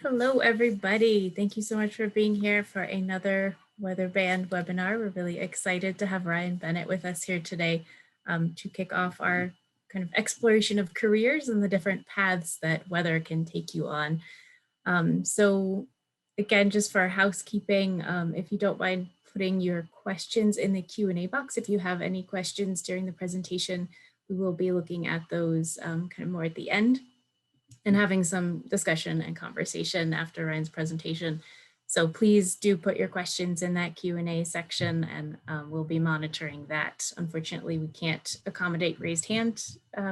Hello, everybody. Thank you so much for being here for another Weather Band webinar. We're really excited to have Ryan Bennett with us here today to kick off our kind of exploration of careers and the different paths that weather can take you on. So again, just for housekeeping, if you don't mind putting your questions in the Q&A box, if you have any questions during the presentation, we will be looking at those kind of more at the end and having some discussion and conversation after Ryan's presentation. So please do put your questions in that Q&A section and we'll be monitoring that. Unfortunately, we can't accommodate raised hand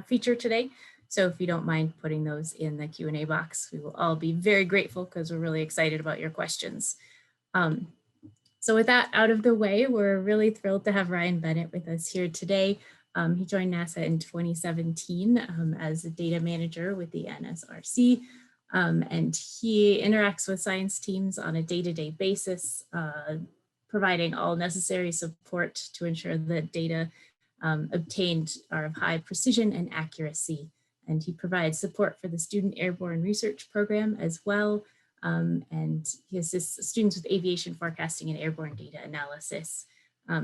feature today. So if you don't mind putting those in the Q&A box, we will all be very grateful because we're really excited about your questions. So with that out of the way, we're really thrilled to have Ryan Bennett with us here today. He joined NASA in 2017 as a data manager with the NSRC, and he interacts with science teams on a day-to-day basis, providing all necessary support to ensure that data obtained are of high precision and accuracy. And he provides support for the Student Airborne Research Program as well, and he assists students with aviation forecasting and airborne data analysis.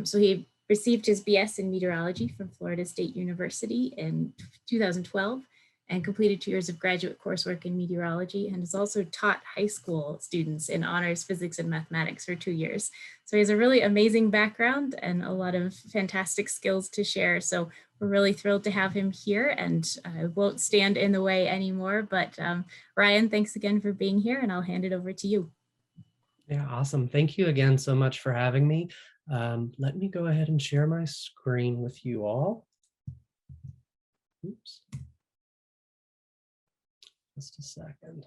So he received his BS in meteorology from Florida State University in 2012 and completed 2 years of graduate coursework in meteorology, and has also taught high school students in honors physics and mathematics for 2 years. So he has a really amazing background and a lot of fantastic skills to share. So we're really thrilled to have him here, and I won't stand in the way anymore, but Ryan, thanks again for being here, and I'll hand it over to you. Yeah, awesome. Thank you again so much for having me. Let me go ahead and share my screen with you all. Oops. Just a second.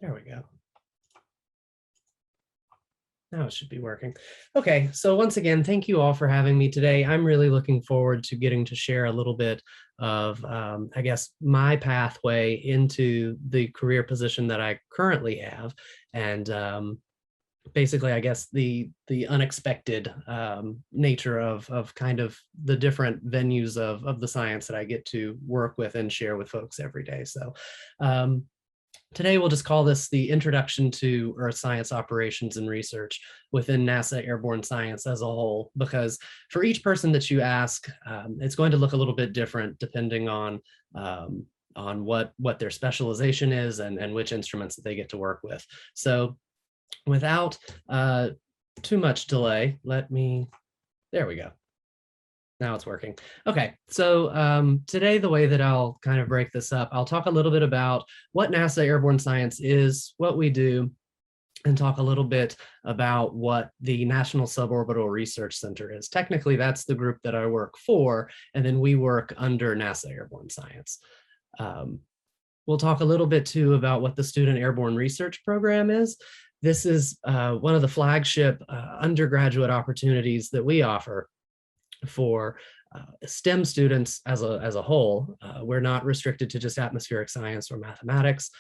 There we go. Now it should be working. Okay, so once again, thank you all for having me today. I'm really looking forward to getting to share a little bit of, I guess, my pathway into the career position that I currently have. And basically, I guess, the unexpected nature of kind of the different venues of the science that I get to work with and share with folks every day. So today, we'll just call this the Introduction to Earth Science Operations and Research within NASA Airborne Science as a whole, because for each person that you ask, it's going to look a little bit different depending on what their specialization is and which instruments that they get to work with. So without too much delay, there we go. Now it's working. Okay, so today the way that I'll kind of break this up, I'll talk a little bit about what NASA Airborne Science is, what we do, and talk a little bit about what the National Suborbital Research Center is. Technically, that's the group that I work for, and then we work under NASA Airborne Science. We'll talk a little bit too about what the Student Airborne Research Program is. This is one of the flagship undergraduate opportunities that we offer for STEM students as a whole. We're not restricted to just atmospheric science or mathematics.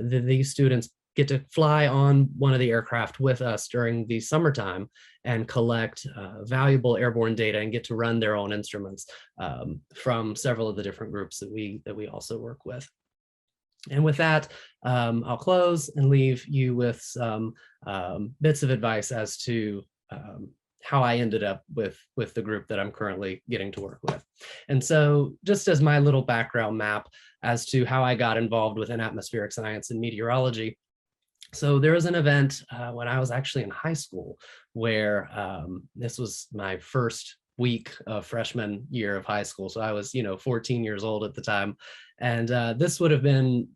These students get to fly on one of the aircraft with us during the summertime and collect valuable airborne data and get to run their own instruments from several of the different groups that we also work with. And with that, I'll close and leave you with some bits of advice as to how I ended up with the group that I'm currently getting to work with. And so just as my little background map as to how I got involved within atmospheric science and meteorology. So there was an event when I was actually in high school where this was my first week of freshman year of high school. So I was, 14 years old at the time. And this would have been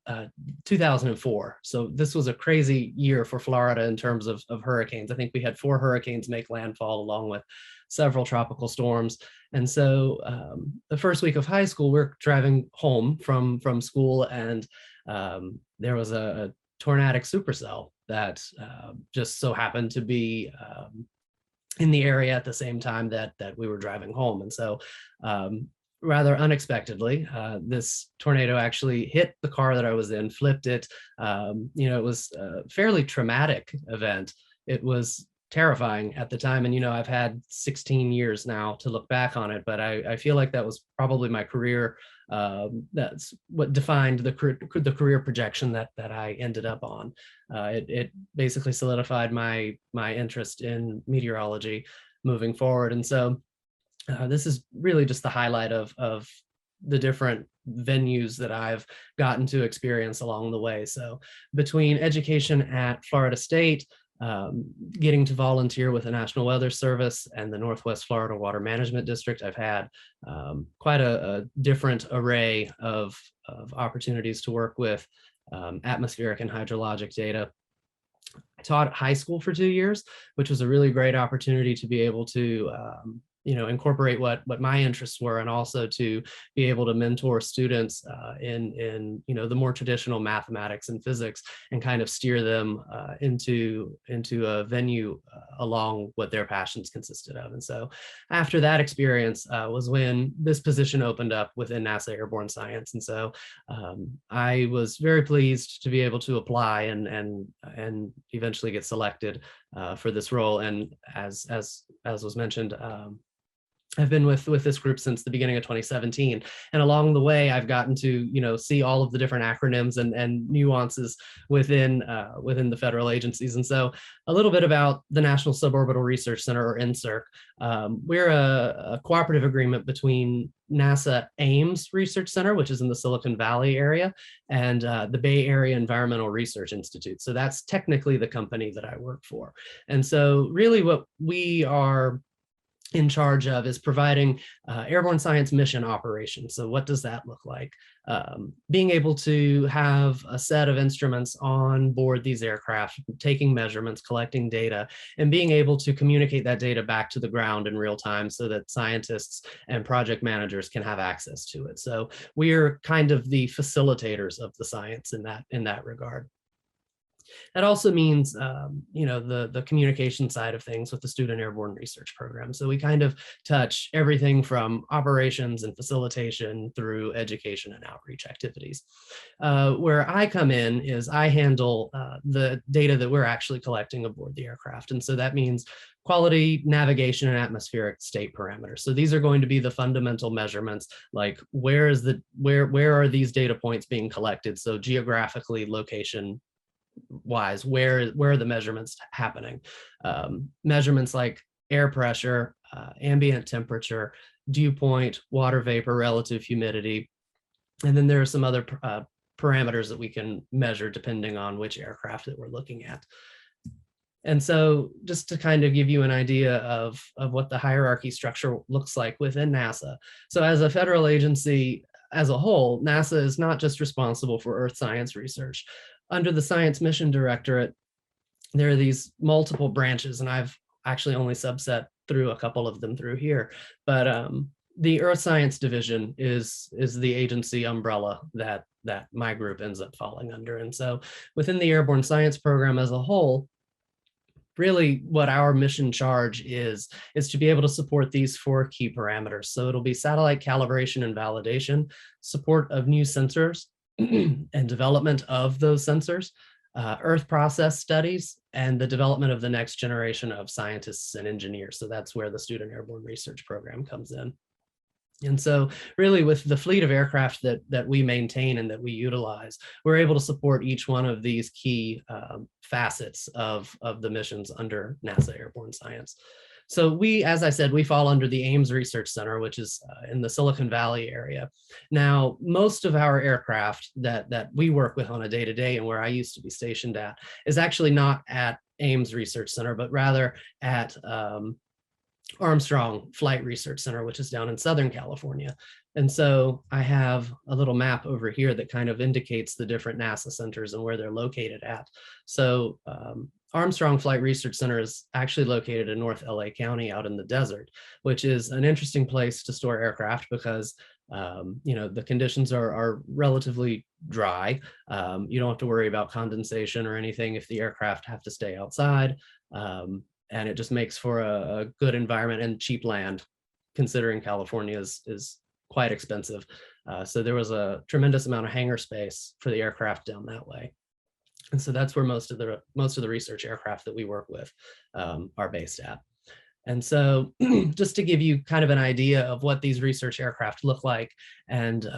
2004. So this was a crazy year for Florida in terms of hurricanes. I think we had 4 hurricanes make landfall along with several tropical storms. And so the first week of high school, we're driving home from school, and there was a tornadic supercell that just so happened to be in the area at the same time that we were driving home. And so rather unexpectedly. This tornado actually hit the car that I was in, flipped it. It was a fairly traumatic event. It was terrifying at the time. And, I've had 16 years now to look back on it, but I feel like that was probably my career. That's what defined the career projection that I ended up on. It basically solidified my interest in meteorology moving forward. And so this is really just the highlight of the different venues that I've gotten to experience along the way. So between education at Florida State, getting to volunteer with the National Weather Service and the Northwest Florida Water Management District, I've had quite a different array of opportunities to work with atmospheric and hydrologic data. I taught at high school for 2 years, which was a really great opportunity to be able to incorporate what my interests were, and also to be able to mentor students in the more traditional mathematics and physics, and kind of steer them into a venue along what their passions consisted of. And so after that experience was when this position opened up within NASA Airborne Science. And so I was very pleased to be able to apply and eventually get selected for this role. And as was mentioned, I've been with this group since the beginning of 2017, and along the way, I've gotten to see all of the different acronyms and nuances within the federal agencies. And so, a little bit about the National Suborbital Research Center, or NSRC. We're a cooperative agreement between NASA AMS Research Center, which is in the Silicon Valley area, and the Bay Area Environmental Research Institute. So that's technically the company that I work for. And so, really, what we are in charge of is providing airborne science mission operations. So what does that look like? Being able to have a set of instruments on board these aircraft, taking measurements, collecting data, and being able to communicate that data back to the ground in real time so that scientists and project managers can have access to it. So we're kind of the facilitators of the science in that regard. That also means, the communication side of things with the Student Airborne Research Program. So we kind of touch everything from operations and facilitation through education and outreach activities. Where I come in is I handle the data that we're actually collecting aboard the aircraft. And so that means quality, navigation, and atmospheric state parameters. So these are going to be the fundamental measurements, like where are these data points being collected? So geographically, location wise, where are the measurements happening? Measurements like air pressure, ambient temperature, dew point, water vapor, relative humidity. And then there are some other parameters that we can measure depending on which aircraft that we're looking at. And so just to kind of give you an idea of what the hierarchy structure looks like within NASA. So as a federal agency as a whole, NASA is not just responsible for Earth science research. Under the Science Mission Directorate, there are these multiple branches, and I've actually only subset through a couple of them through here. But the Earth Science Division is the agency umbrella that my group ends up falling under. And so within the Airborne Science Program as a whole, really what our mission charge is to be able to support these 4 key parameters. So it'll be satellite calibration and validation, support of new sensors, and development of those sensors, Earth process studies, and the development of the next generation of scientists and engineers. So that's where the Student Airborne Research Program comes in. And so really with the fleet of aircraft that we maintain and that we utilize, we're able to support each one of these key facets of the missions under NASA Airborne Science. So we, as I said, we fall under the AMS Research Center, which is in the Silicon Valley area. Now, most of our aircraft that we work with on a day-to-day, and where I used to be stationed at, is actually not at AMS Research Center, but rather at Armstrong Flight Research Center, which is down in Southern California. And so I have a little map over here that kind of indicates the different NASA centers and where they're located at. So Armstrong Flight Research Center is actually located in North LA County out in the desert, which is an interesting place to store aircraft because the conditions are relatively dry. You don't have to worry about condensation or anything if the aircraft have to stay outside. And it just makes for a good environment and cheap land, considering California is quite expensive. So there was a tremendous amount of hangar space for the aircraft down that way. And so that's where most of the research aircraft that we work with are based at. And so just to give you kind of an idea of what these research aircraft look like, and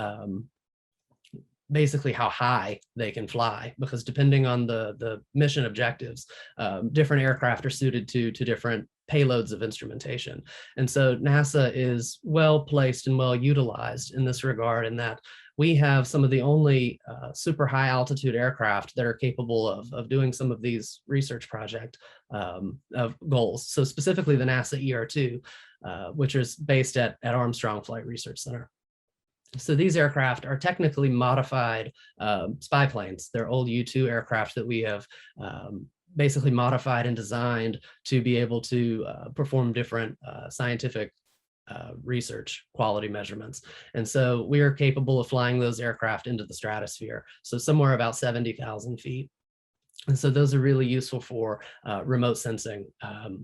basically how high they can fly, because depending on the mission objectives, different aircraft are suited to different payloads of instrumentation. And so NASA is well placed and well utilized in this regard, in that we have some of the only super high altitude aircraft that are capable of doing some of these research project of goals. So specifically the NASA ER2, which is based at Armstrong Flight Research Center. So these aircraft are technically modified spy planes. They're old U-2 aircraft that we have basically modified and designed to be able to perform different scientific research quality measurements. And so we are capable of flying those aircraft into the stratosphere, so somewhere about 70,000 feet. And so those are really useful for remote sensing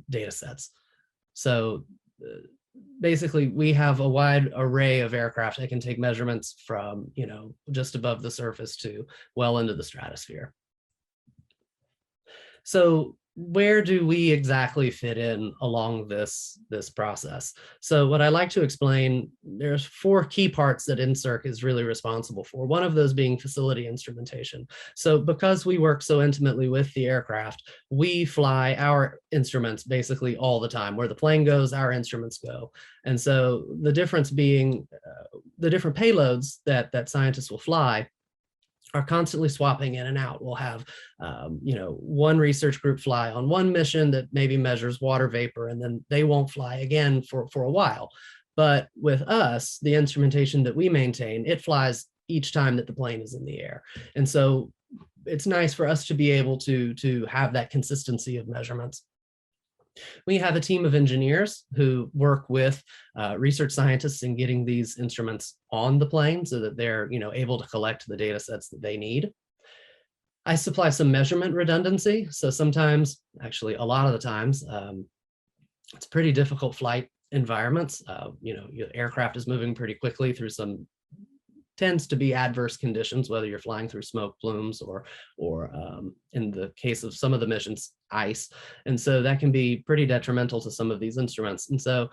data sets. So basically, we have a wide array of aircraft that can take measurements from, just above the surface to well into the stratosphere. So where do we exactly fit in along this process? So what I like to explain, there's 4 key parts that NSRC is really responsible for. One of those being facility instrumentation. So because we work so intimately with the aircraft, we fly our instruments basically all the time. Where the plane goes, our instruments go. And so the difference being the different payloads that scientists will fly are constantly swapping in and out. We'll have, one research group fly on one mission that maybe measures water vapor, and then they won't fly again for a while. But with us, the instrumentation that we maintain, it flies each time that the plane is in the air. And so it's nice for us to be able to have that consistency of measurements. We have a team of engineers who work with research scientists in getting these instruments on the plane so that they're able to collect the data sets that they need. I supply some measurement redundancy. So sometimes, actually a lot of the times, it's pretty difficult flight environments. Your aircraft is moving pretty quickly through some tends to be adverse conditions, whether you're flying through smoke plumes or in the case of some of the missions, ice. And so that can be pretty detrimental to some of these instruments. And so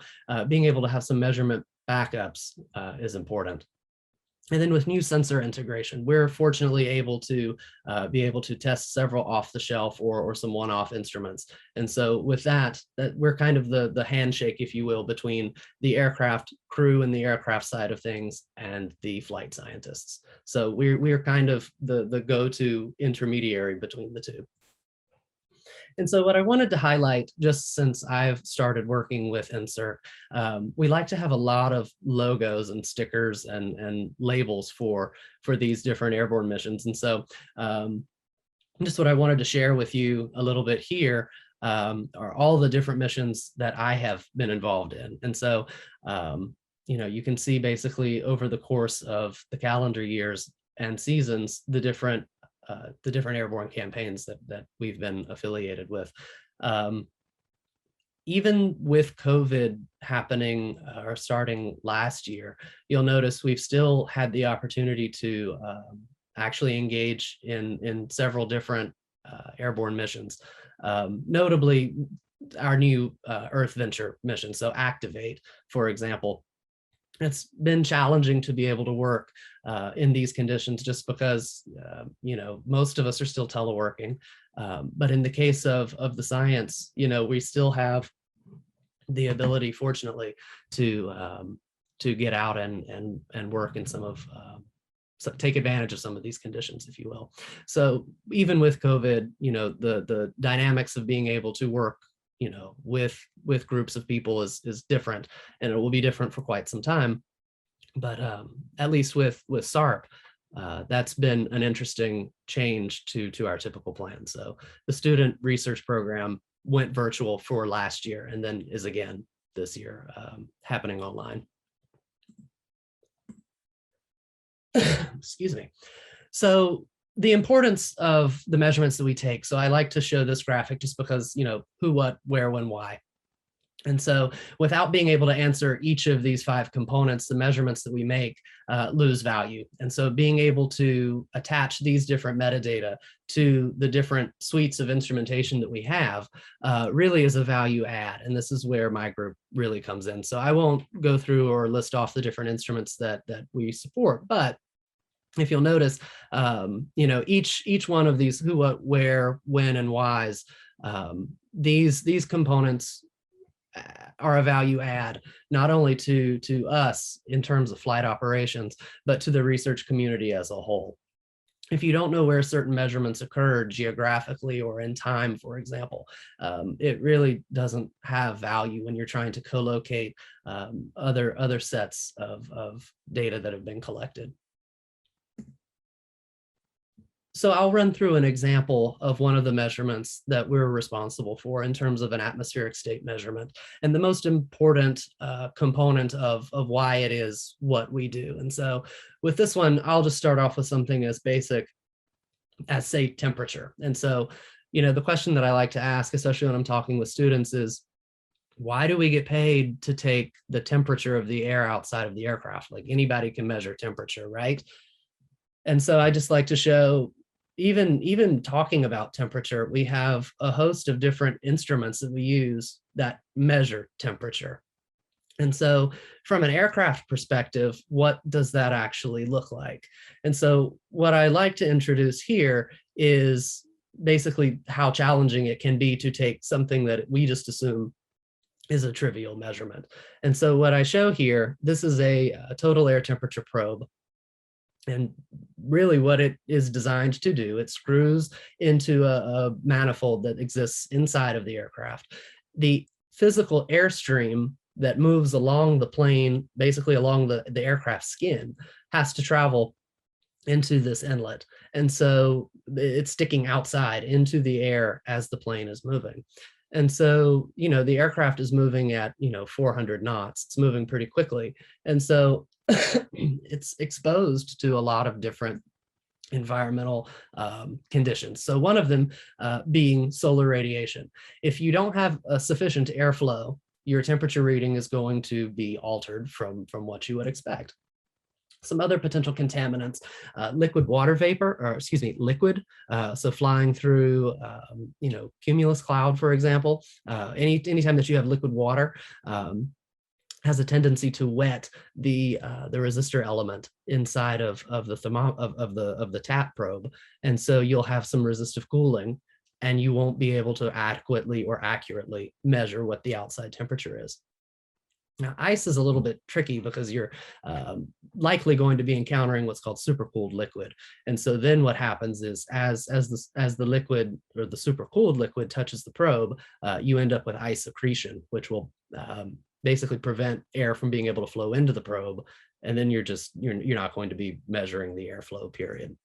being able to have some measurement backups is important. And then with new sensor integration, we're fortunately able to be able to test several off-the-shelf or some one-off instruments. And so with that we're kind of the handshake, if you will, between the aircraft crew and the aircraft side of things and the flight scientists. So we're kind of the go-to intermediary between the two. And so what I wanted to highlight, just since I've started working with NSRC, we like to have a lot of logos and stickers and labels for these different airborne missions. And so just what I wanted to share with you a little bit here are all the different missions that I have been involved in. And so, you can see basically over the course of the calendar years and seasons, the different airborne campaigns that we've been affiliated with. Even with COVID happening or starting last year, you'll notice we've still had the opportunity to actually engage in several different airborne missions, notably our new Earth Venture mission, so Activate, for example. It's been challenging to be able to work in these conditions just because, most of us are still teleworking. But in the case of the science, we still have the ability, fortunately, to get out and work in some of, take advantage of some of these conditions, if you will. So even with COVID, the dynamics of being able to work with groups of people is different, and it will be different for quite some time. But at least with SARP, that's been an interesting change to our typical plan. So the student research program went virtual for last year and then is again this year happening online. Excuse me. So the importance of the measurements that we take. So I like to show this graphic just because, who, what, where, when, why. And so without being able to answer each of these 5 components, the measurements that we make lose value. And so being able to attach these different metadata to the different suites of instrumentation that we have really is a value add. And this is where my group really comes in. So I won't go through or list off the different instruments that we support, but if you'll notice, each one of these who, what, where, when, and whys, these components are a value add, not only to us in terms of flight operations, but to the research community as a whole. If you don't know where certain measurements occurred geographically or in time, for example, it really doesn't have value when you're trying to co-locate other sets of data that have been collected. So I'll run through an example of one of the measurements that we're responsible for in terms of an atmospheric state measurement, and the most important component of why it is what we do. And so with this one, I'll just start off with something as basic as, say, temperature. And so, the question that I like to ask, especially when I'm talking with students, is why do we get paid to take the temperature of the air outside of the aircraft? Like, anybody can measure temperature, right? And so I just like to show, even talking about temperature, we have a host of different instruments that we use that measure temperature. And so from an aircraft perspective, what does that actually look like? And so what I like to introduce here is basically how challenging it can be to take something that we just assume is a trivial measurement. And so what I show here, this is a total air temperature probe. And really what it is designed to do, it screws into a manifold that exists inside of the aircraft. The physical airstream that moves along the plane, basically along the aircraft skin, has to travel into this inlet. And so it's sticking outside into the air as the plane is moving. And so, the aircraft is moving at, 400 knots. It's moving pretty quickly. And so it's exposed to a lot of different environmental conditions. So one of them being solar radiation. If you don't have a sufficient airflow, your temperature reading is going to be altered from what you would expect. Some other potential contaminants, liquid water vapor, or excuse me, liquid. So flying through, cumulus cloud, for example, anytime that you have liquid water, has a tendency to wet the resistor element inside of the tap probe, and so you'll have some resistive cooling, and you won't be able to adequately or accurately measure what the outside temperature is. Now, ice is a little bit tricky because you're likely going to be encountering what's called supercooled liquid. And so then what happens is as the liquid, or the supercooled liquid, touches the probe, you end up with ice accretion, which will basically prevent air from being able to flow into the probe. And then you're not going to be measuring the airflow, period.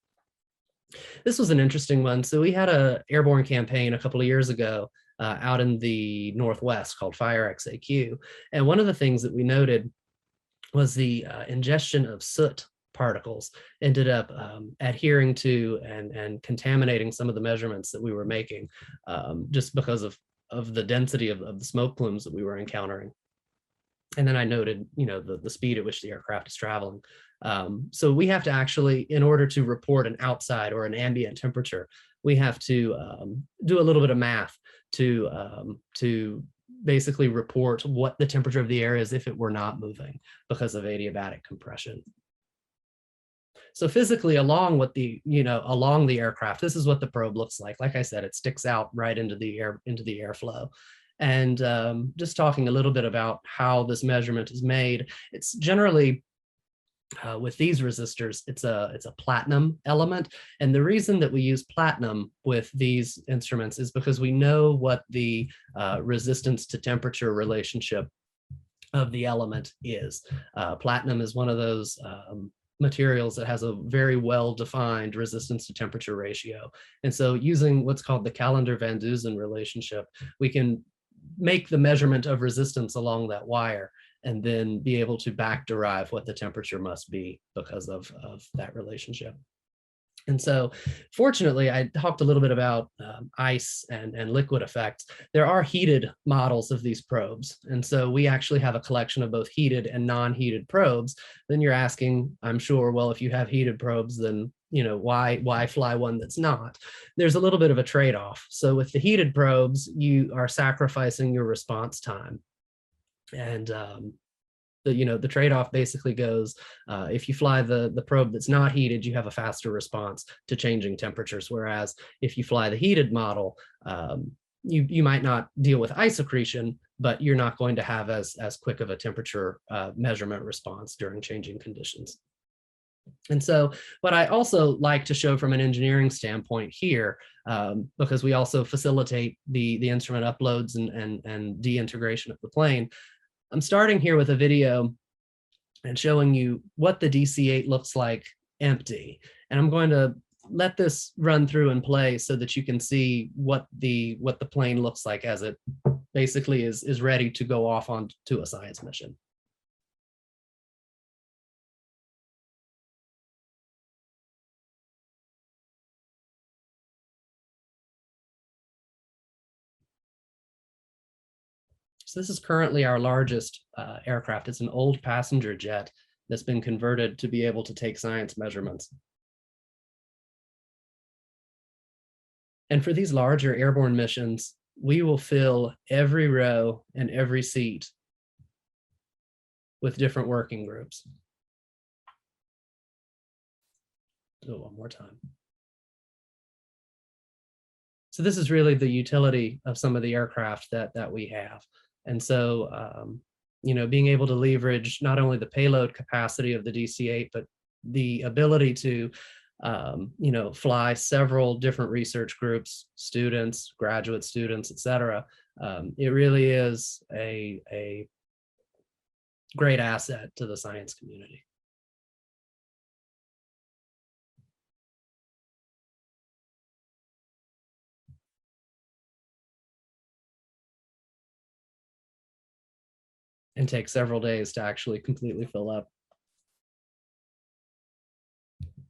This was an interesting one. So we had an airborne campaign a couple of years ago out in the Northwest called Fire XAQ. And one of the things that we noted was the ingestion of soot particles ended up adhering to and contaminating some of the measurements that we were making, just because of the density of the smoke plumes that we were encountering. And then I noted, the speed at which the aircraft is traveling. So we have to actually, in order to report an outside or an ambient temperature, we have to do a little bit of math to basically report what the temperature of the air is if it were not moving because of adiabatic compression. So physically along along the aircraft, this is what the probe looks like. Like I said, it sticks out right into the airflow. And just talking a little bit about how this measurement is made, it's generally with these resistors, it's a platinum element. And the reason that we use platinum with these instruments is because we know what the resistance to temperature relationship of the element is. Platinum is one of those materials that has a very well-defined resistance to temperature ratio. And so using what's called the Callendar-Van Dusen relationship, we can make the measurement of resistance along that wire and then be able to back derive what the temperature must be because of that relationship. And so fortunately, I talked a little bit about ice and liquid effects. There are heated models of these probes. And so we actually have a collection of both heated and non-heated probes. Then you're asking, I'm sure, well, if you have heated probes, then why fly one that's not? There's a little bit of a trade-off. So with the heated probes, you are sacrificing your response time. And the trade-off basically goes, if you fly the probe that's not heated, you have a faster response to changing temperatures. Whereas if you fly the heated model, you might not deal with ice accretion, but you're not going to have as quick of a temperature measurement response during changing conditions. And so what I also like to show from an engineering standpoint here, because we also facilitate the instrument uploads and de-integration of the plane, I'm starting here with a video and showing you what the DC-8 looks like empty. And I'm going to let this run through and play so that you can see what the plane looks like as it basically is ready to go off onto a science mission. So this is currently our largest aircraft. It's an old passenger jet that's been converted to be able to take science measurements. And for these larger airborne missions, we will fill every row and every seat with different working groups. Do it one more time. So this is really the utility of some of the aircraft that we have. And so, being able to leverage not only the payload capacity of the DC-8, but the ability to, fly several different research groups, students, graduate students, et cetera. It really is a great asset to the science community. And take several days to actually completely fill up.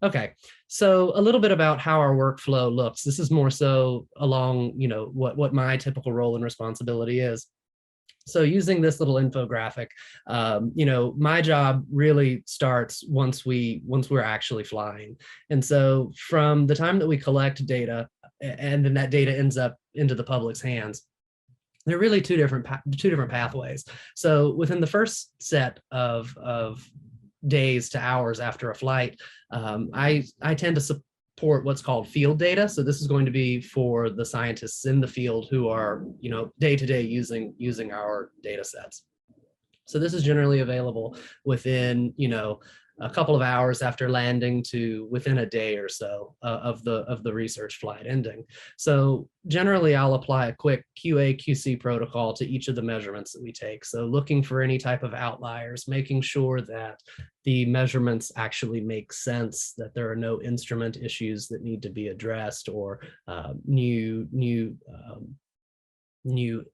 Okay, so a little bit about how our workflow looks. This is more so along, what my typical role and responsibility is. So using this little infographic, my job really starts once we're actually flying. And so from the time that we collect data and then that data ends up into the public's hands, there are really two different pathways. So within the first set of days to hours after a flight, I tend to support what's called field data. So this is going to be for the scientists in the field who are, day to day using our data sets. So this is generally available within, a couple of hours after landing to within a day or so of the research flight ending. So generally I'll apply a quick QA/QC protocol to each of the measurements that we take. So looking for any type of outliers, making sure that the measurements actually make sense, that there are no instrument issues that need to be addressed, or new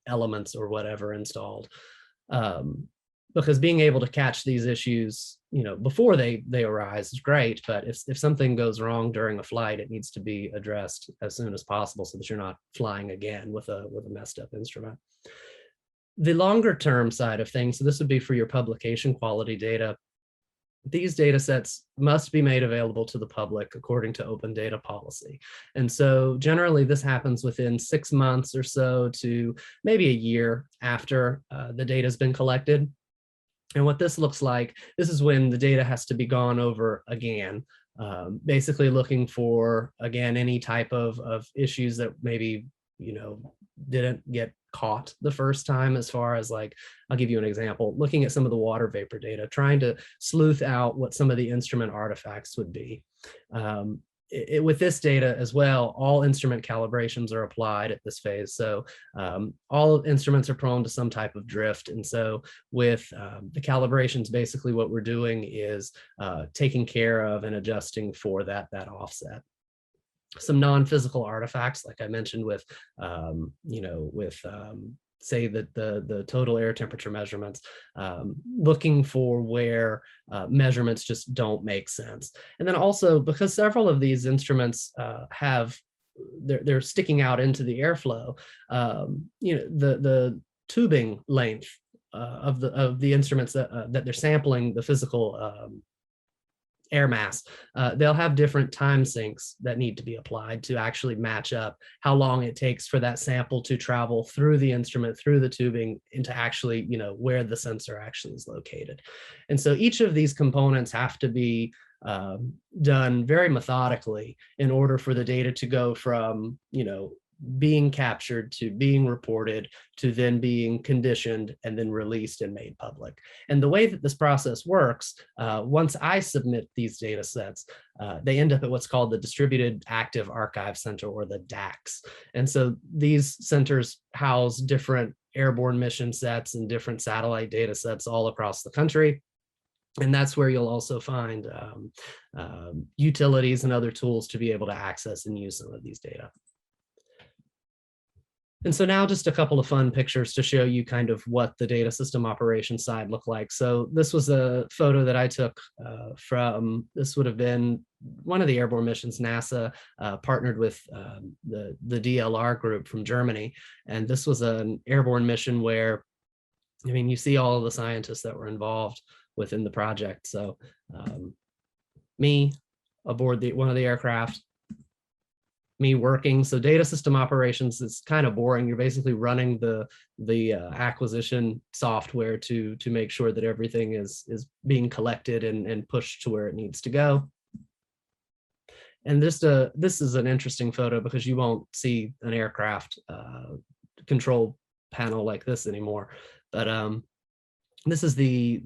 elements or whatever installed. Because being able to catch these issues, before they arise is great, but if something goes wrong during a flight, it needs to be addressed as soon as possible so that you're not flying again with a messed up instrument. The longer term side of things, so this would be for your publication quality data. These data sets must be made available to the public according to open data policy. And so generally this happens within 6 months or so to maybe a year after the data has been collected. And what this looks like, this is when the data has to be gone over again, basically looking for, again, any type of issues that maybe, didn't get caught the first time, as far as, like, I'll give you an example, looking at some of the water vapor data, trying to sleuth out what some of the instrument artifacts would be. With this data as well, all instrument calibrations are applied at this phase. So all instruments are prone to some type of drift. And so with the calibrations, basically what we're doing is taking care of and adjusting for that offset. Some non-physical artifacts, like I mentioned with, say that the total air temperature measurements, looking for where measurements just don't make sense. And then also because several of these instruments they're sticking out into the airflow, the tubing length of the instruments that they're sampling the physical air mass, they'll have different time sinks that need to be applied to actually match up how long it takes for that sample to travel through the instrument, through the tubing, into actually, where the sensor actually is located. And so each of these components have to be done very methodically in order for the data to go from, being captured to being reported to then being conditioned and then released and made public. And the way that this process works, once I submit these data sets, they end up at what's called the Distributed Active Archive Center, or the DACS. And so these centers house different airborne mission sets and different satellite data sets all across the country. And that's where you'll also find utilities and other tools to be able to access and use some of these data. And so now just a couple of fun pictures to show you kind of what the data system operations side looked like. So this was a photo that I took this would have been one of the airborne missions. NASA partnered with the DLR group from Germany. And this was an airborne mission where, you see all of the scientists that were involved within the project. So me aboard one of the aircraft, me working. So data system operations is kind of boring. You're basically running the acquisition software to make sure that everything is being collected and pushed to where it needs to go. And this is an interesting photo because you won't see an aircraft control panel like this anymore. But this is the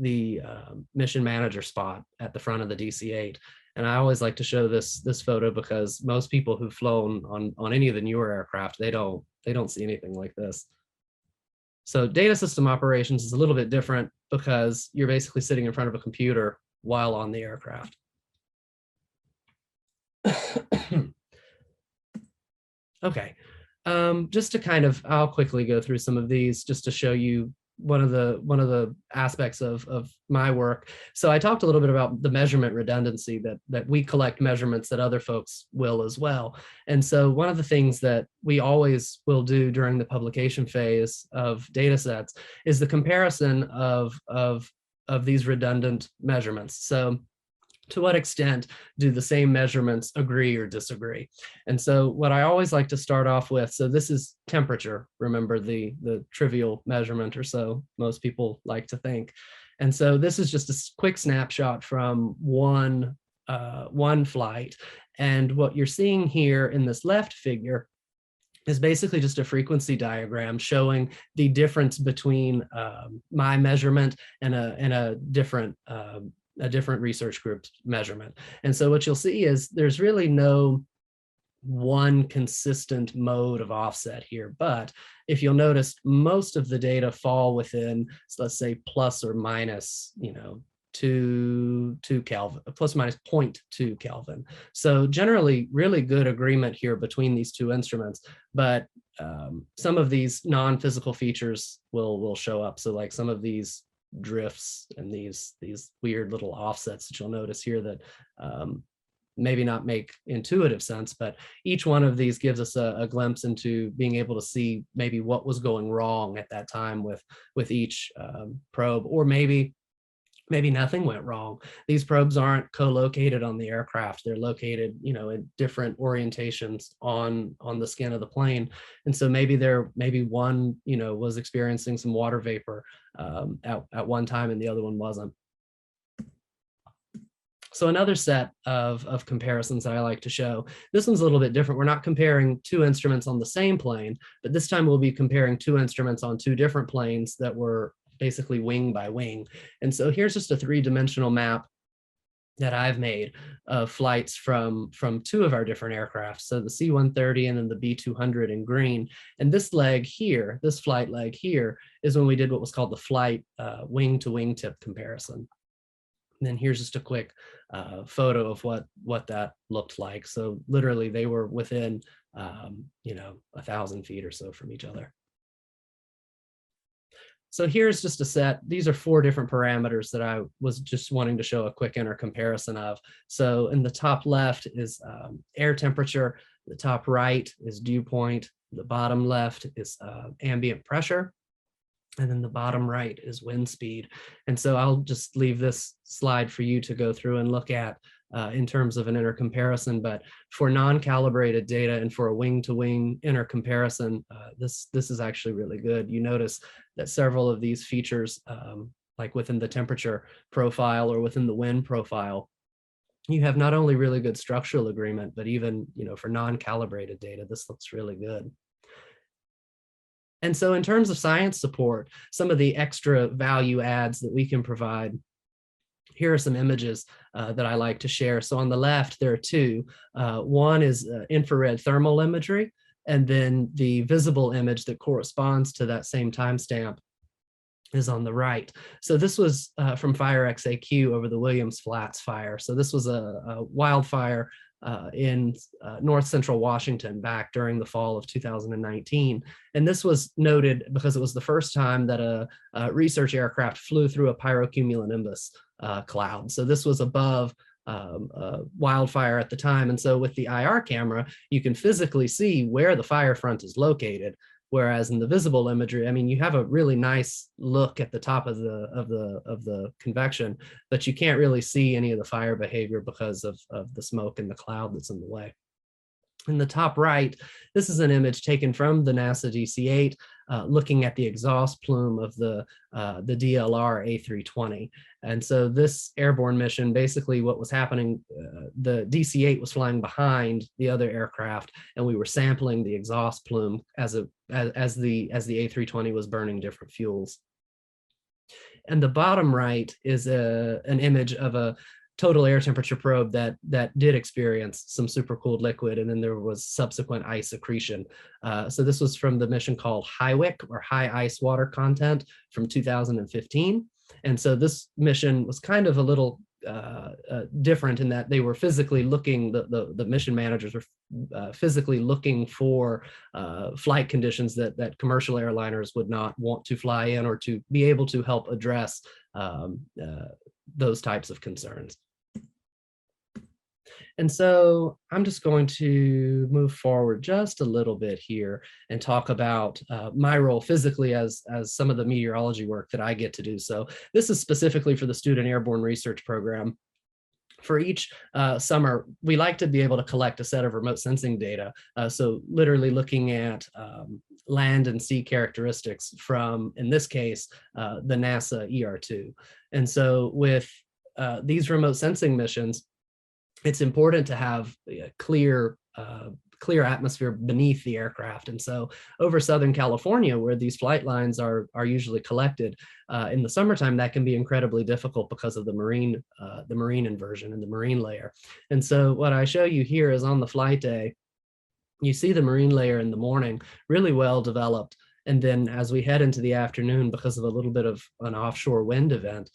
mission manager spot at the front of the DC-8. And I always like to show this photo because most people who've flown on any of the newer aircraft, they don't see anything like this. So data system operations is a little bit different because you're basically sitting in front of a computer while on the aircraft. Okay, just to kind of, I'll quickly go through some of these just to show you one of the aspects of my work. So I talked a little bit about the measurement redundancy, that we collect measurements that other folks will as well. And so one of the things that we always will do during the publication phase of data sets is the comparison of these redundant measurements. So to what extent do the same measurements agree or disagree? And so what I always like to start off with, so this is temperature, remember the trivial measurement, or so most people like to think. And so this is just a quick snapshot from one flight. And what you're seeing here in this left figure is basically just a frequency diagram showing the difference between my measurement and a different research group's measurement. And so what you'll see is there's really no one consistent mode of offset here. But if you'll notice, most of the data fall within, so let's say plus or minus, 2 Kelvin, plus or minus 0.2 Kelvin. So generally really good agreement here between these two instruments, but some of these non-physical features will show up. So like some of these drifts and these weird little offsets that you'll notice here that maybe not make intuitive sense, but each one of these gives us a glimpse into being able to see maybe what was going wrong at that time with each probe, or maybe nothing went wrong. These probes aren't co-located on the aircraft. They're located, in different orientations on the skin of the plane. And so maybe one, was experiencing some water vapor at one time and the other one wasn't. So another set of comparisons that I like to show, this one's a little bit different. We're not comparing two instruments on the same plane, but this time we'll be comparing two instruments on two different planes that were basically wing by wing. And so here's just a three-dimensional map that I've made of flights from two of our different aircraft. So the C-130 and then the B-200 in green. And this leg here, this flight leg here, is when we did what was called the flight wing to wingtip comparison. And then here's just a quick photo of what that looked like. So literally they were within 1,000 feet or so from each other. So here's just a set. These are 4 different parameters that I was just wanting to show a quick inner comparison of. So in the top left is air temperature. The top right is dew point. The bottom left is ambient pressure. And then the bottom right is wind speed. And so I'll just leave this slide for you to go through and look at in terms of an inner comparison. But for non-calibrated data and for a wing-to-wing inner comparison, this is actually really good. You notice that several of these features, like within the temperature profile or within the wind profile, you have not only really good structural agreement, but even, for non-calibrated data, this looks really good. And so in terms of science support, some of the extra value adds that we can provide, here are some images that I like to share. So on the left, there are 2. One is infrared thermal imagery, and then the visible image that corresponds to that same timestamp is on the right. So this was from Fire XAQ over the Williams Flats fire. So this was a wildfire in north central Washington back during the fall of 2019. And this was noted because it was the first time that a research aircraft flew through a pyrocumulonimbus cloud. So this was above wildfire at the time. And so with the IR camera, you can physically see where the fire front is located. Whereas in the visible imagery, I mean, you have a really nice look at the top of the convection, but you can't really see any of the fire behavior because of the smoke and the cloud that's in the way. In the top right, this is an image taken from the NASA DC-8, looking at the exhaust plume of the DLR A320. And so this airborne mission, basically what was happening, the DC-8 was flying behind the other aircraft, and we were sampling the exhaust plume as the A320 was burning different fuels. And the bottom right is an image of a total air temperature probe that did experience some supercooled liquid, and then there was subsequent ice accretion. So this was from the mission called HIWC, or High Ice Water Content, from 2015. And so this mission was kind of a little different in that they were physically looking, the mission managers were physically looking for flight conditions that commercial airliners would not want to fly in, or to be able to help address those types of concerns. And so I'm just going to move forward just a little bit here and talk about my role physically as some of the meteorology work that I get to do. So this is specifically for the Student Airborne Research Program. For each summer, we like to be able to collect a set of remote sensing data. So literally looking at land and sea characteristics from, in this case, the NASA ER2. And so with these remote sensing missions, it's important to have a clear atmosphere beneath the aircraft. And so over Southern California, where these flight lines are usually collected in the summertime, that can be incredibly difficult because of the marine inversion and the marine layer. And so what I show you here is on the flight day, you see the marine layer in the morning really well developed. And then as we head into the afternoon, because of a little bit of an offshore wind event,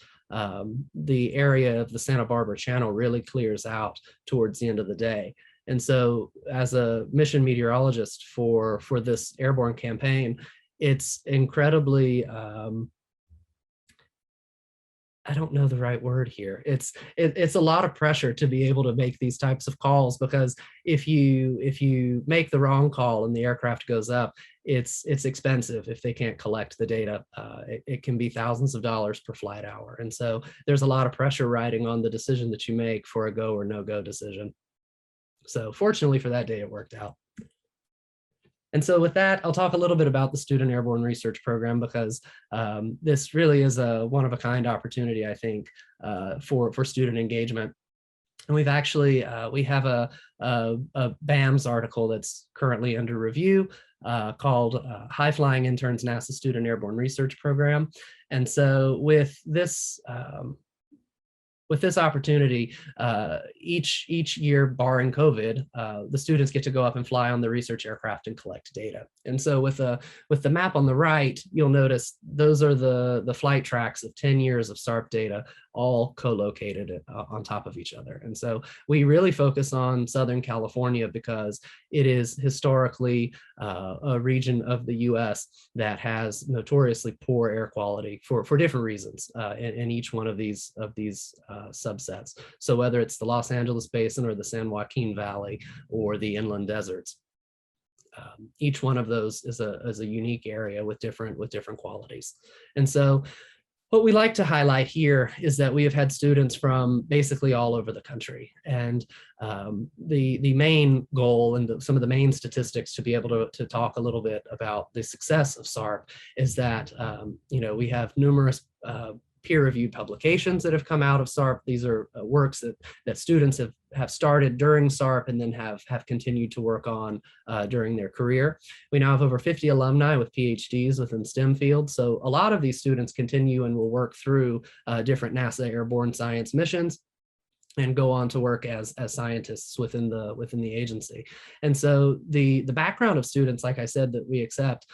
the area of the Santa Barbara Channel really clears out towards the end of the day. And so as a mission meteorologist for this airborne campaign, it's incredibly, I don't know the right word here. It's a lot of pressure to be able to make these types of calls, because if you make the wrong call and the aircraft goes up, it's expensive if they can't collect the data. It can be thousands of dollars per flight hour. And so there's a lot of pressure riding on the decision that you make for a go or no go decision. So fortunately for that day, it worked out. And so with that, I'll talk a little bit about the Student Airborne Research Program, because this really is a one-of-a-kind opportunity, I think, for student engagement. And we've actually, we have a BAMS article that's currently under review called High Flying Interns NASA Student Airborne Research Program. And so with this opportunity, each year, barring COVID, the students get to go up and fly on the research aircraft and collect data. And so with the map on the right, you'll notice those are the flight tracks of 10 years of SARP data all co-located on top of each other. And so we really focus on Southern California because it is historically a region of the US that has notoriously poor air quality for different reasons in each one of these subsets. So whether it's the Los Angeles Basin or the San Joaquin Valley or the inland deserts, each one of those is a unique area with different qualities. And so what we like to highlight here is that we have had students from basically all over the country. And the main goal and some of the main statistics to be able to talk a little bit about the success of SARP is that we have numerous peer-reviewed publications that have come out of SARP. These are works that students have started during SARP and then have continued to work on during their career. We now have over 50 alumni with PhDs within STEM fields. So a lot of these students continue and will work through different NASA airborne science missions and go on to work as scientists within the agency. And so the background of students, like I said, that we accept,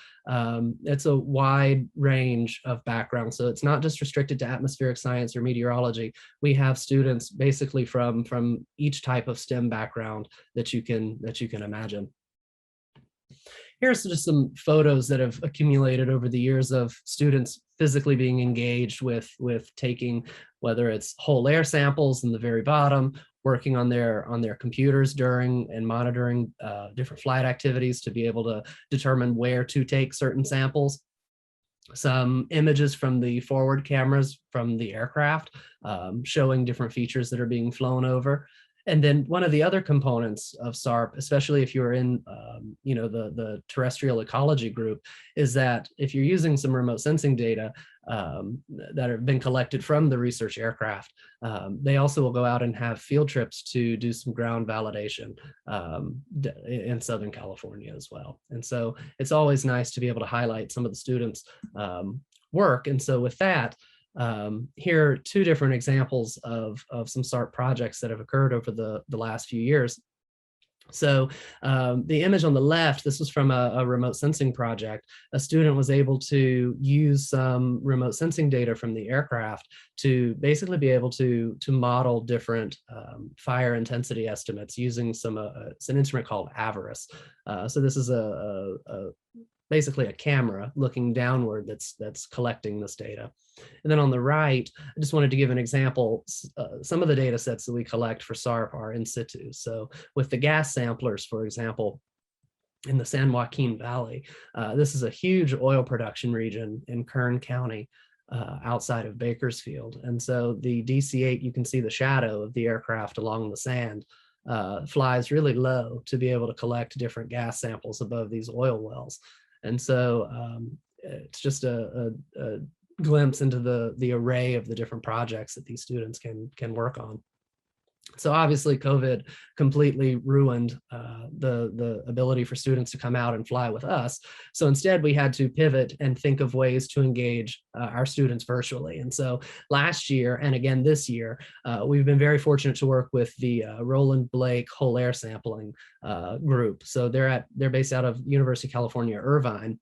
it's a wide range of backgrounds. So it's not just restricted to atmospheric science or meteorology. We have students basically from each type of STEM background that you can imagine. Here's just some photos that have accumulated over the years of students physically being engaged with taking, whether it's whole air samples in the very bottom, working on their computers during and monitoring different flight activities to be able to determine where to take certain samples. Some images from the forward cameras from the aircraft showing different features that are being flown over. And then one of the other components of SARP, especially if you're in the terrestrial ecology group, is that if you're using some remote sensing data that have been collected from the research aircraft, they also will go out and have field trips to do some ground validation in Southern California as well. And so it's always nice to be able to highlight some of the students' work. And so with that, here are two different examples of some SARP projects that have occurred over the last few years. So the image on the left, this was from a remote sensing project. A student was able to use some remote sensing data from the aircraft to basically be able to model different fire intensity estimates using it's an instrument called Avarice. So this is basically a camera looking downward that's collecting this data. And then on the right, I just wanted to give an example. Some of the data sets that we collect for SARP are in situ. So with the gas samplers, for example, in the San Joaquin Valley, this is a huge oil production region in Kern County, outside of Bakersfield. And so the DC-8, you can see the shadow of the aircraft along the sand, flies really low to be able to collect different gas samples above these oil wells. And so it's just a glimpse into the array of the different projects that these students can work on. So obviously COVID completely ruined the ability for students to come out and fly with us. So instead we had to pivot and think of ways to engage our students virtually. And so last year, and again this year, we've been very fortunate to work with the Roland Blake whole air sampling group. So they're based out of University of California, Irvine.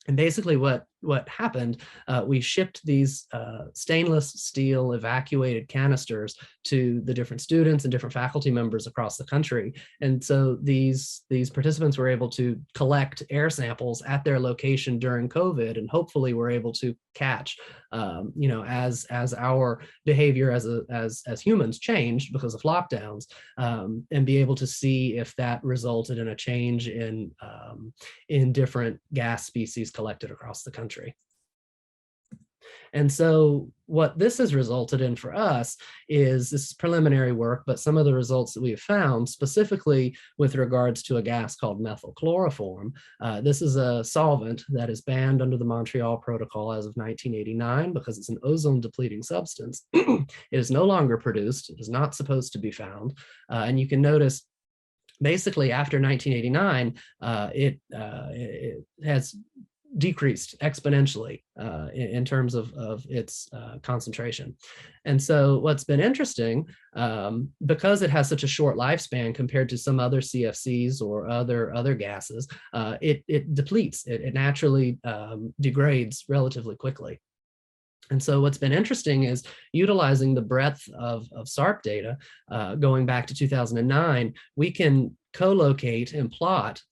And basically what happened, we shipped these stainless steel evacuated canisters to the different students and different faculty members across the country. And so these participants were able to collect air samples at their location during COVID, and hopefully were able to catch, as our behavior as humans changed because of lockdowns, and be able to see if that resulted in a change in different gas species collected across the country. And so what this has resulted in for us is, this is preliminary work, but some of the results that we have found specifically with regards to a gas called methylchloroform. This is a solvent that is banned under the Montreal Protocol as of 1989 because it's an ozone depleting substance. It is no longer produced. It is not supposed to be found. And you can notice basically after 1989, it has decreased exponentially in terms of its concentration. And so what's been interesting, because it has such a short lifespan compared to some other CFCs or other gases, it depletes, it naturally degrades relatively quickly. And so what's been interesting is utilizing the breadth of SARP data, going back to 2009, we can co-locate and plot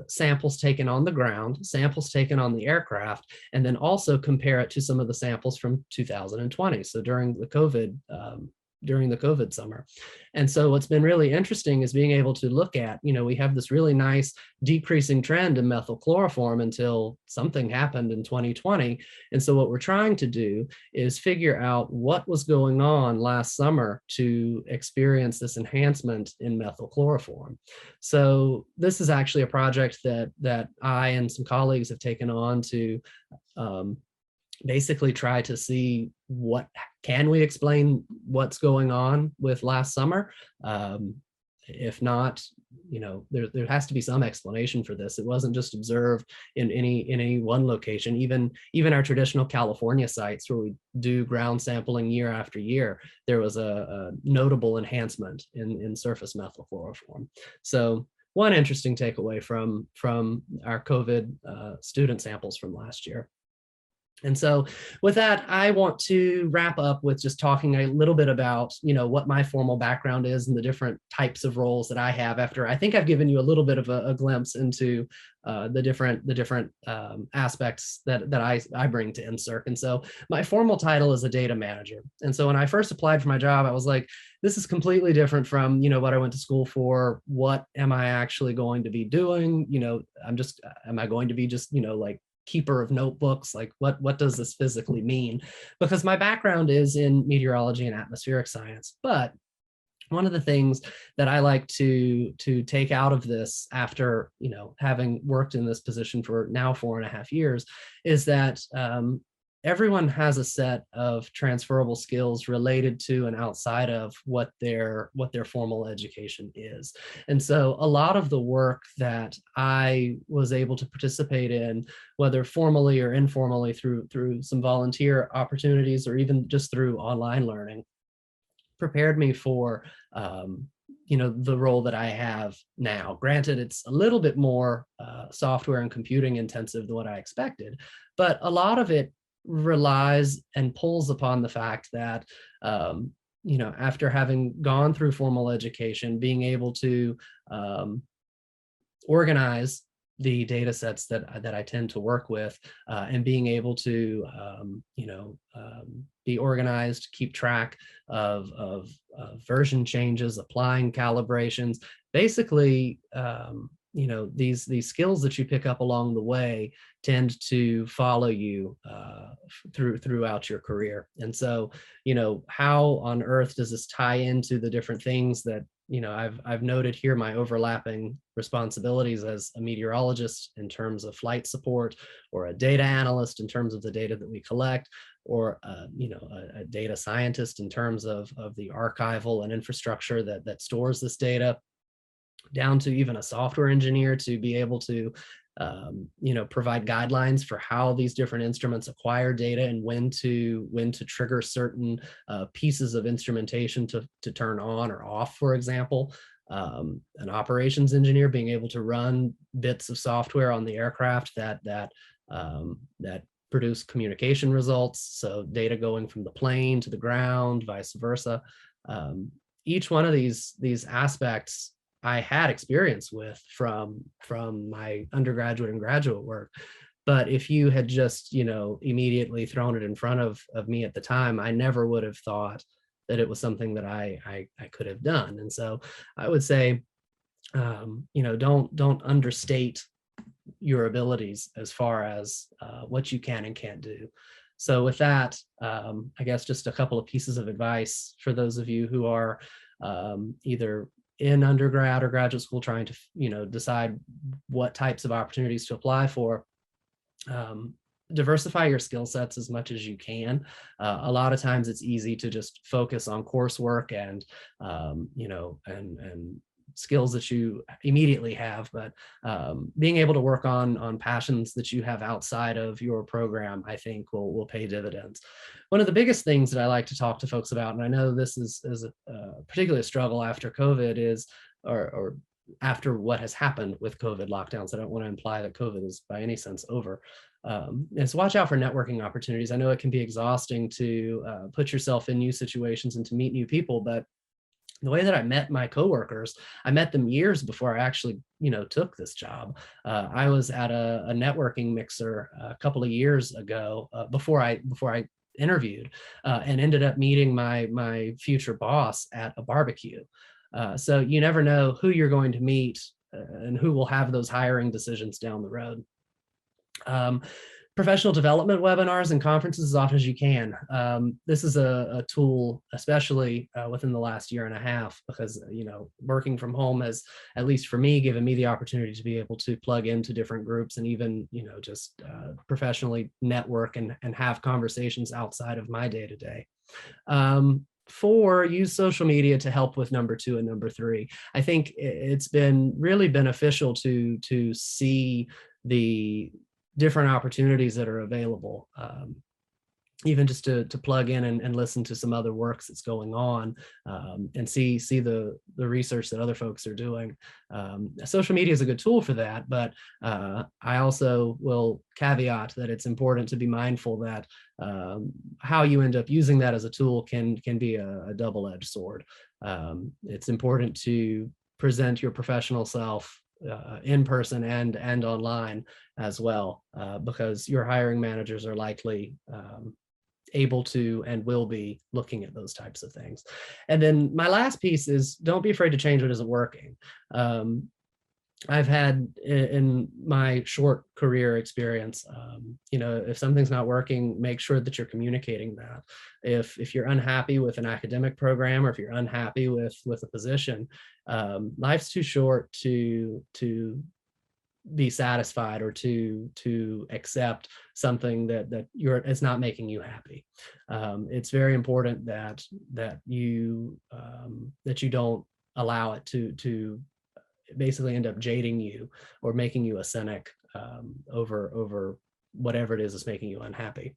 samples taken on the ground, samples taken on the aircraft, and then also compare it to some of the samples from 2020. So during the COVID summer. And so what's been really interesting is being able to look at, we have this really nice decreasing trend in methyl chloroform until something happened in 2020. And so what we're trying to do is figure out what was going on last summer to experience this enhancement in methyl chloroform. So this is actually a project that I and some colleagues have taken on to basically try to see what can we explain what's going on with last summer. If not, there has to be some explanation for this. It wasn't just observed in any one location. Even our traditional California sites where we do ground sampling year after year, there was a notable enhancement in surface methyl chloroform. So one interesting takeaway from our COVID student samples from last year. And so with that, I want to wrap up with just talking a little bit about, what my formal background is and the different types of roles that I have after. I think I've given you a little bit of a glimpse into the different aspects that I bring to NSERC. And so my formal title is a data manager. And so when I first applied for my job, I was like, this is completely different from, what I went to school for. What am I actually going to be doing? Am I going to be just, like keeper of notebooks? Like what does this physically mean? Because my background is in meteorology and atmospheric science. But one of the things that I like to take out of this after, having worked in this position for now 4.5 years is that everyone has a set of transferable skills related to and outside of what their formal education is. And so a lot of the work that I was able to participate in, whether formally or informally through some volunteer opportunities or even just through online learning, prepared me for the role that I have now. Granted, it's a little bit more software and computing intensive than what I expected, but a lot of it relies and pulls upon the fact that after having gone through formal education, being able to organize the data sets that I tend to work with, and being able to be organized, keep track of version changes, applying calibrations, basically these skills that you pick up along the way tend to follow you throughout your career. And so, how on earth does this tie into the different things that, I've noted here my overlapping responsibilities as a meteorologist in terms of flight support, or a data analyst in terms of the data that we collect, or a data scientist in terms of the archival and infrastructure that stores this data, down to even a software engineer to be able to provide guidelines for how these different instruments acquire data and when to trigger certain pieces of instrumentation to turn on or off, for example. An operations engineer being able to run bits of software on the aircraft that produce communication results, so data going from the plane to the ground, vice versa. Each one of these aspects I had experience with from my undergraduate and graduate work. But if you had just, immediately thrown it in front of me at the time, I never would have thought that it was something that I could have done. And so I would say, don't understate your abilities as far as what you can and can't do. So with that, I guess just a couple of pieces of advice for those of you who are either in undergrad or graduate school trying to decide what types of opportunities to apply for. Diversify your skill sets as much as you can. A lot of times it's easy to just focus on coursework and skills that you immediately have, but being able to work on passions that you have outside of your program, I think will pay dividends. One of the biggest things that I like to talk to folks about, and I know this is particularly a struggle after COVID, is or after what has happened with COVID lockdowns. I don't want to imply that COVID is by any sense over. Is watch out for networking opportunities. I know it can be exhausting to put yourself in new situations and to meet new people, but the way that I met my coworkers, I met them years before I actually, took this job. I was at a networking mixer a couple of years ago before I interviewed, and ended up meeting my future boss at a barbecue. So you never know who you're going to meet and who will have those hiring decisions down the road. Professional development webinars and conferences as often as you can. This is a tool, especially within the last year and a half, because working from home has, at least for me, given me the opportunity to be able to plug into different groups and even just professionally network and have conversations outside of my day-to-day. 4, use social media to help with number 2 and number 3. I think it's been really beneficial to see the different opportunities that are available, even just to plug in and listen to some other works that's going on, and see the research that other folks are doing. Social media is a good tool for that, but I also will caveat that it's important to be mindful that how you end up using that as a tool can be a double-edged sword. It's important to present your professional self in person and online as well, because your hiring managers are likely able to and will be looking at those types of things. And then my last piece is, don't be afraid to change what isn't working. I've had in my short career experience, if something's not working, make sure that you're communicating that. If you're unhappy with an academic program, or if you're unhappy with a position, life's too short to be satisfied or to accept something that it's not making you happy. It's very important that you don't allow it to basically end up jading you or making you a cynic over whatever it is that's making you unhappy.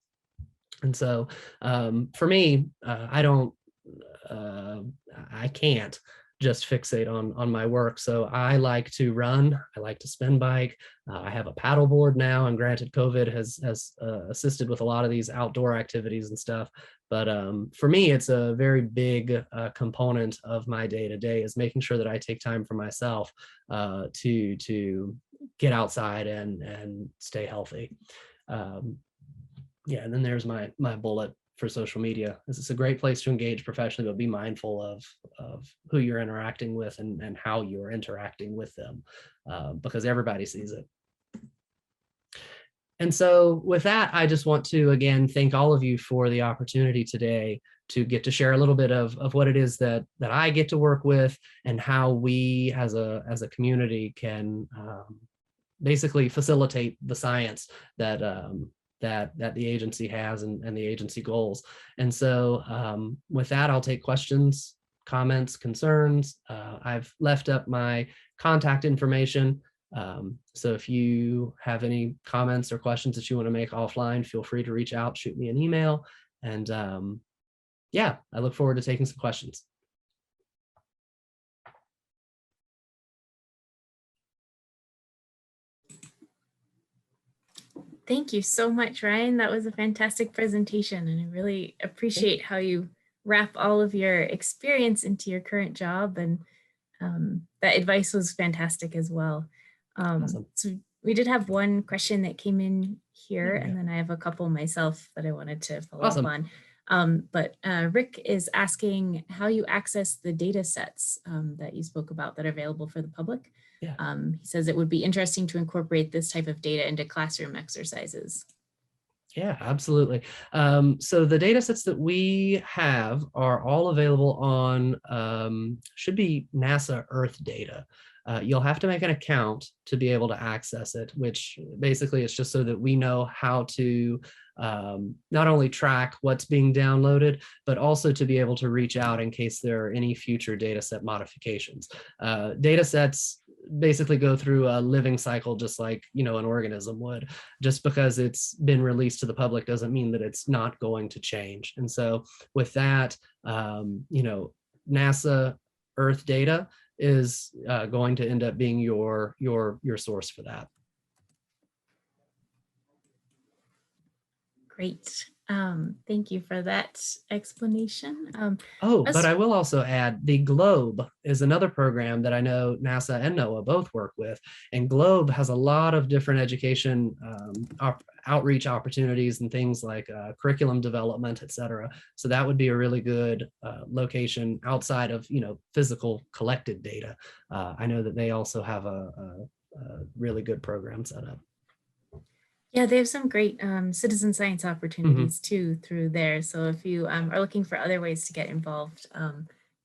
And so for me, I can't just fixate on my work. So I like to run, I like to spin bike. I have a paddle board now, and granted COVID has assisted with a lot of these outdoor activities and stuff. But for me, it's a very big component of my day-to-day is making sure that I take time for myself to get outside and stay healthy. And then there's my bullet for social media. It's a great place to engage professionally, but be mindful of who you're interacting with and how you're interacting with them, because everybody sees it. And so with that, I just want to, again, thank all of you for the opportunity today to get to share a little bit of what it is that I get to work with, and how we as a community can basically facilitate the science that the agency has and the agency goals. And so with that, I'll take questions, comments, concerns. I've left up my contact information. So if you have any comments or questions that you want to make offline, feel free to reach out, shoot me an email. And I look forward to taking some questions. Thank you so much, Ryan. That was a fantastic presentation, and I really appreciate how you wrap all of your experience into your current job, and that advice was fantastic as well. Awesome. So we did have one question that came in here, and then I have a couple myself that I wanted to follow up on. But Rick is asking how you access the data sets that you spoke about that are available for the public. Yeah. He says it would be interesting to incorporate this type of data into classroom exercises. Yeah, absolutely. So the data sets that we have are all available on, should be NASA Earth data. You'll have to make an account to be able to access it, which basically it's just so that we know how to not only track what's being downloaded, but also to be able to reach out in case there are any future data set modifications. Data sets basically go through a living cycle, just like an organism would. Just because it's been released to the public doesn't mean that it's not going to change. And so with that, NASA Earth data is going to end up being your source for that. Great. Thank you for that explanation. But I will also add the GLOBE is another program that I know NASA and NOAA both work with. And GLOBE has a lot of different education outreach opportunities and things like curriculum development, et cetera. So that would be a really good location outside of, physical collected data. I know that they also have a really good program set up. Yeah, they have some great citizen science opportunities too through there. So if you are looking for other ways to get involved,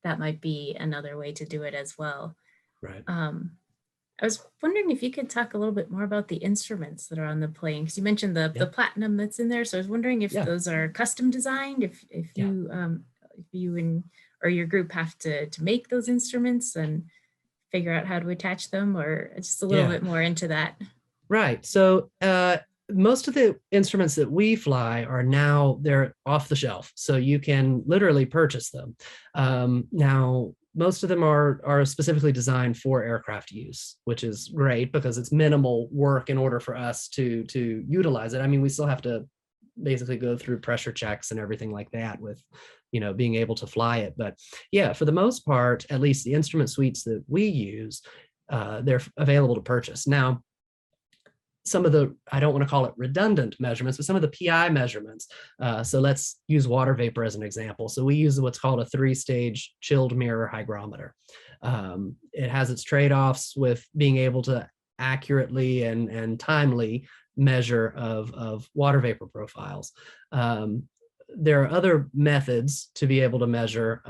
that might be another way to do it as well. Right. I was wondering if you could talk a little bit more about the instruments that are on the plane, because you mentioned the platinum that's in there. So I was wondering if those are custom designed, if you and or your group have to make those instruments and figure out how to attach them, or just a little bit more into that. Right. So most of the instruments that we fly are now, they're off the shelf, so you can literally purchase them. Now, most of them are specifically designed for aircraft use, which is great because it's minimal work in order for us to utilize it. I mean, we still have to basically go through pressure checks and everything like that with, being able to fly it. But yeah, for the most part, at least the instrument suites that we use, they're available to purchase. Now, some of the, I don't want to call it redundant measurements, but some of the PI measurements. So let's use water vapor as an example. So we use what's called a 3-stage chilled mirror hygrometer. It has its trade-offs with being able to accurately and timely measure of water vapor profiles. There are other methods to be able to measure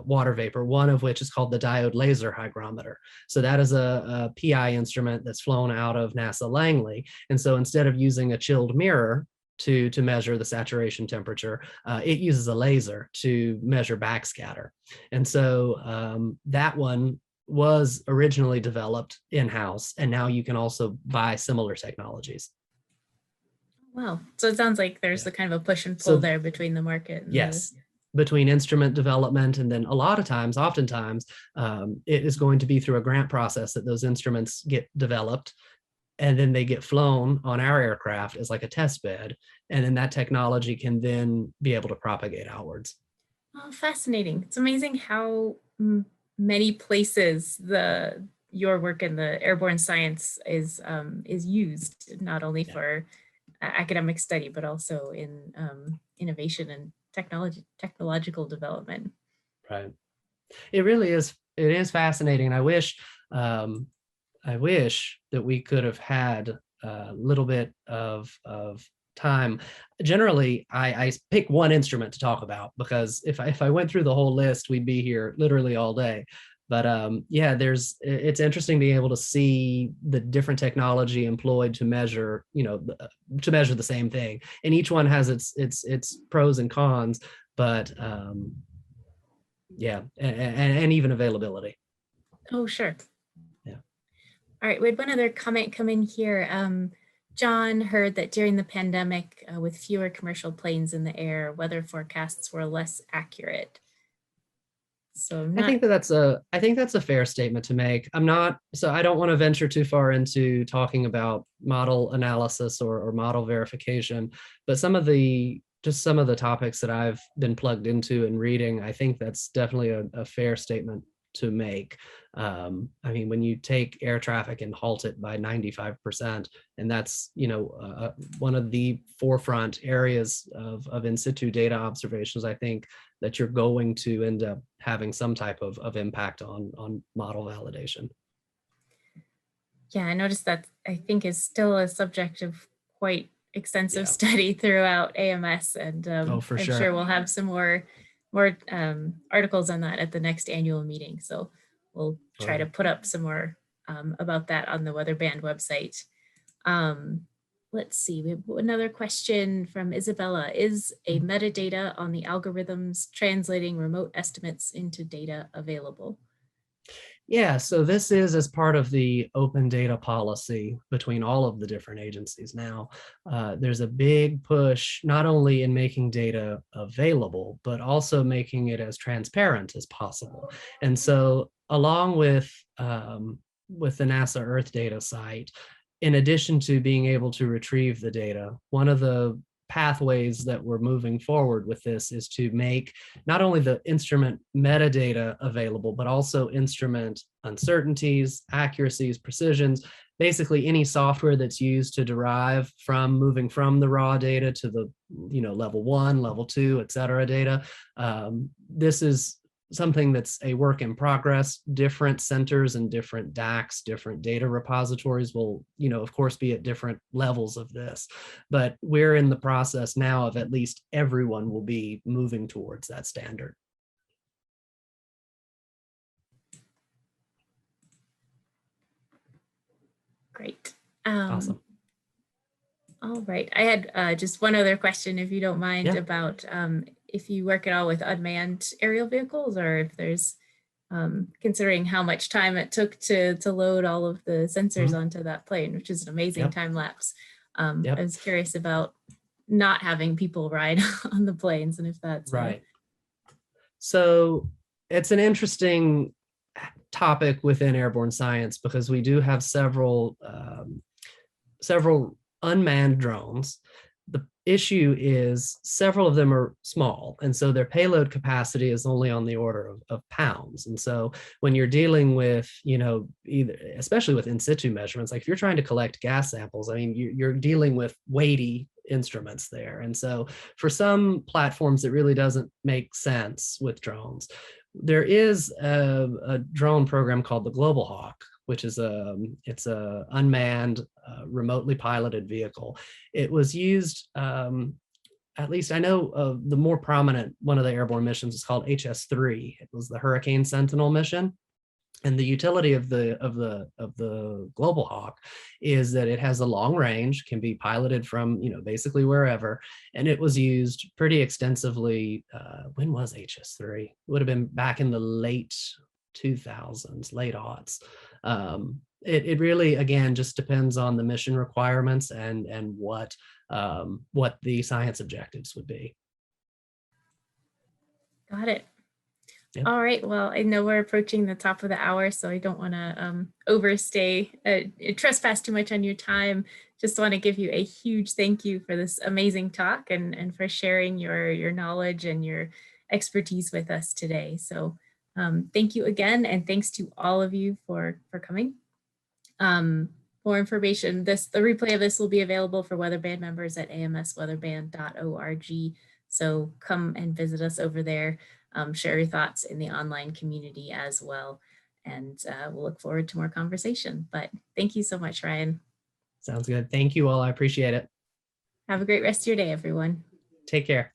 water vapor, one of which is called the diode laser hygrometer. So that is a PI instrument that's flown out of NASA Langley. And so instead of using a chilled mirror to measure the saturation temperature, it uses a laser to measure backscatter. And so that one was originally developed in-house, and now you can also buy similar technologies. Wow. So it sounds like there's the kind of a push and pull there between the market. And between instrument development, and then a lot of times, oftentimes, it is going to be through a grant process that those instruments get developed, and then they get flown on our aircraft as like a test bed, and then that technology can then be able to propagate outwards. Oh, fascinating. It's amazing how many places your work in the airborne science is used, not only for academic study, but also in innovation and technological development. Right. It really is. It is fascinating. And I wish that we could have had a little bit of time. Generally, I pick one instrument to talk about, because if I went through the whole list, we'd be here literally all day. But it's interesting being able to see the different technology employed to measure, the same thing. And each one has its pros and cons, but and even availability. Oh, sure. Yeah. All right, we had one other comment come in here. John heard that during the pandemic, with fewer commercial planes in the air, weather forecasts were less accurate. So I think that's a fair statement to make. I don't want to venture too far into talking about model analysis or model verification, but some of the topics that I've been plugged into and reading, I think that's definitely a fair statement to make. I mean, when you take air traffic and halt it by 95%, and that's, one of the forefront areas of in situ data observations, I think that you're going to end up having some type of impact on model validation. Yeah, I noticed that, I think, is still a subject of quite extensive study throughout AMS, and I'm sure we'll have some more articles on that at the next annual meeting. So we'll try to put up some more about that on the Weather Band website. Let's see, we have another question from Isabella. Is a metadata on the algorithms translating remote estimates into data available? Yeah, so this is as part of the open data policy between all of the different agencies now. There's a big push not only in making data available, but also making it as transparent as possible. And so along with the NASA Earth data site, in addition to being able to retrieve the data, one of the pathways that we're moving forward with this is to make not only the instrument metadata available, but also instrument uncertainties, accuracies, precisions, basically any software that's used to derive from moving from the raw data to the level 1, level 2, et cetera data. This is something that's a work in progress. Different centers and different DACs, different data repositories will, of course, be at different levels of this. But we're in the process now of at least everyone will be moving towards that standard. Great. Awesome. All right. I had just one other question, if you don't mind, Yeah. about if you work at all with unmanned aerial vehicles, or if there's, considering how much time it took to load all of the sensors onto that plane, which is an amazing time lapse. I was curious about not having people ride on the planes, and if that's right. So it's an interesting topic within airborne science, because we do have several unmanned drones. The issue is several of them are small, and so their payload capacity is only on the order of pounds. And so when you're dealing with, either, especially with in situ measurements, like if you're trying to collect gas samples, I mean, you're dealing with weighty instruments there. And so for some platforms, it really doesn't make sense with drones. There is a drone program called the Global Hawk, which is it's a unmanned, remotely piloted vehicle. It was used, at least I know of the more prominent one of the airborne missions is called HS-3. It was the Hurricane Sentinel mission. And the utility of the Global Hawk is that it has a long range, can be piloted from basically wherever, and it was used pretty extensively. When was HS-3? It would have been back in the late 2000s, late aughts. It really, again, just depends on the mission requirements and what the science objectives would be. Got it. Yep. All right. Well, I know we're approaching the top of the hour, so I don't want to overstay, trespass too much on your time. Just want to give you a huge thank you for this amazing talk and for sharing your knowledge and your expertise with us today. So thank you again, and thanks to all of you for coming. More information, the replay of this will be available for Weather Band members at amsweatherband.org. So come and visit us over there. Share your thoughts in the online community as well. And we'll look forward to more conversation. But thank you so much, Ryan. Sounds good. Thank you all. I appreciate it. Have a great rest of your day, everyone. Take care.